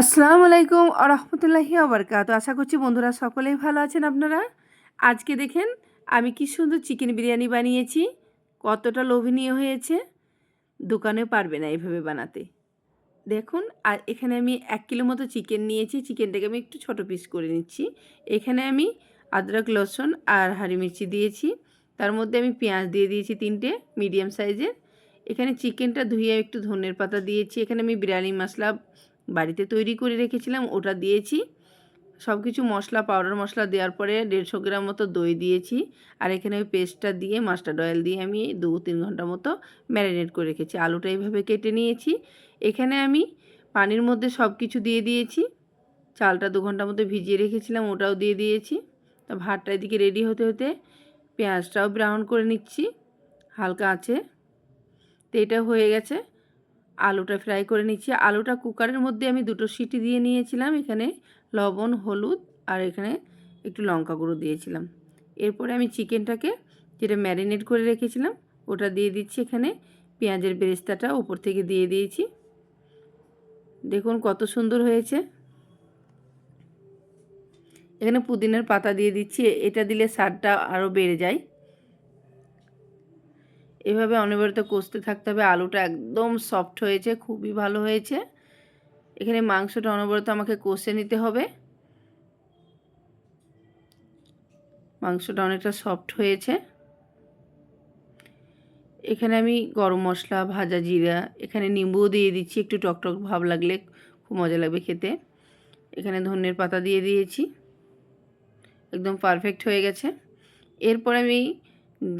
আসসালামু আলাইকুম আ রহমতুল্লাহি ওয়া আশা করছি বন্ধুরা সকলেই ভালো আছেন আপনারা। আজকে দেখেন আমি কি সুন্দর চিকেন বিরিয়ানি বানিয়েছি। কতটা লোভনীয় হয়েছে। দোকানেও পারবে না এভাবে বানাতে। দেখুন আর এখানে আমি ১ কিলো মতো চিকেন নিয়েছি। চিকেনটাকে আমি একটু ছোট পিস করে নিচ্ছি। এখানে আমি আদরক, লসুন আর হারি মির্চি দিয়েছি। তার মধ্যে আমি পেঁয়াজ দিয়ে দিয়েছি ৩ টে মিডিয়াম সাইজের। এখানে চিকেনটা ধুয়ে একটু ধনের পাতা দিয়েছি। এখানে আমি বিরিয়ানি মশলা বাড়িতে তৈরি করে রেখেছিলাম, ওটা দিয়েছি। সব কিছু মশলা, পাউডার মশলা দেওয়ার পরে ১৫০ গ্রাম মতো দই দিয়েছি। আর এখানে ওই পেস্টটা দিয়ে মাস্টার্ড অয়েল দিয়ে আমি ২-৩ ঘন্টা মতো ম্যারিনেট করে রেখেছি। আলুটা এইভাবে কেটে নিয়েছি। এখানে আমি পানির মধ্যে সব কিছু দিয়ে দিয়েছি। চালটা ২ ঘন্টার মতো ভিজিয়ে রেখেছিলাম, ওটাও দিয়ে দিয়েছি। তো ভাতটা এদিকে রেডি হতে হতে পেঁয়াজটাও ব্রাউন করে নিচ্ছি হালকা আঁচে। তো এটা হয়ে গেছে। আলুটা ফ্রাই করে নিচ্ছি। আলুটা কুকারের মধ্যে আমি ২টো সিটি দিয়ে নিয়েছিলাম। এখানে লবণ, হলুদ আর এখানে একটু লঙ্কা গুঁড়ো দিয়েছিলাম। এরপরে আমি চিকেনটাকে যেটা ম্যারিনেট করে রেখেছিলাম ওটা দিয়ে দিচ্ছি। এখানে পেঁয়াজের বেরেস্তাটা উপর থেকে দিয়ে দিয়েছি। দেখুন কত সুন্দর হয়েছে। এখানে পুদিনার পাতা দিয়ে দিচ্ছি, এটা দিলে স্বাদটা আরও বেড়ে যায়। এভাবে অনবরত কষতে থাকতে হবে। আলুটা একদম সফট হয়েছে, খুবই ভালো হয়েছে। এখানে মাংসটা অনবরত আমাকে কষে নিতে হবে। মাংসটা অনেকটা সফট হয়েছে। এখানে আমি গরম মশলা, ভাজা জিরা, এখানে নিম্বুও দিয়ে দিচ্ছি, একটু টকটক ভাব লাগলে খুব মজা লাগবে খেতে। এখানে ধনিয়ার পাতা দিয়ে দিয়েছি। একদম পারফেক্ট হয়ে গেছে। এরপর আমি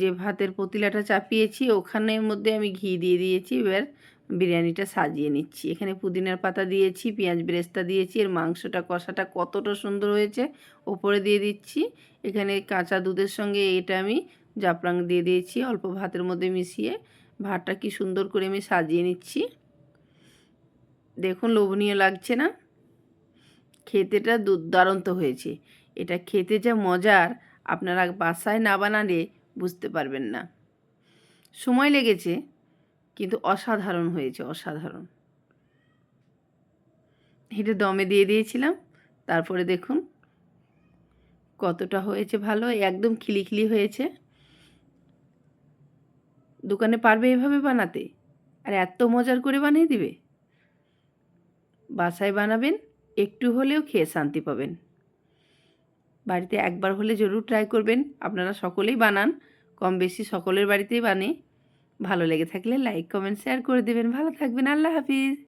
যে ভাতের পাতিলাটা চাপিয়েছি ওখানের মধ্যে আমি ঘি দিয়ে দিয়েছি। এবার বিরিয়ানিটা সাজিয়ে নিচ্ছি। এখানে পুদিনার পাতা দিয়েছি, পেঁয়াজ বেরেস্তা দিয়েছি। এর মাংসটা কষাটা কতটা সুন্দর হয়েছে ওপরে দিয়ে দিচ্ছি। এখানে কাঁচা দুধের সঙ্গে এটা আমি জাফরান দিয়ে দিয়েছি অল্প ভাতের মধ্যে মিশিয়ে। ভাতটা কি সুন্দর করে আমি সাজিয়ে নিচ্ছি। দেখুন লোভনীয় লাগছে না? খেতেটা দুর্দান্ত হয়েছে। এটা খেতে যা মজার আপনারা বাসায় না বানালে বুঝতে পারবেন না। সময় লেগেছে কিন্তু অসাধারণ হয়েছে, অসাধারণ। এটা দমে দিয়ে দিয়েছিলাম। তারপরে দেখুন কতটা হয়েছে ভালো, একদম খিলিখিলি হয়েছে। দোকানে পারবে এভাবে বানাতে? আর এত মজার করে বানিয়ে দিবে? বাসায় বানাবেন, একটু হলেও খেয়ে শান্তি পাবেন। বাড়িতে একবার হলে জরুর ট্রাই করবেন। আপনারা সকলেই বানান, কম বেশি সকলের বাড়িতেই বানে। ভালো লেগে থাকলে লাইক, কমেন্ট, শেয়ার করে দেবেন। ভালো থাকবেন। আল্লাহ হাফিজ।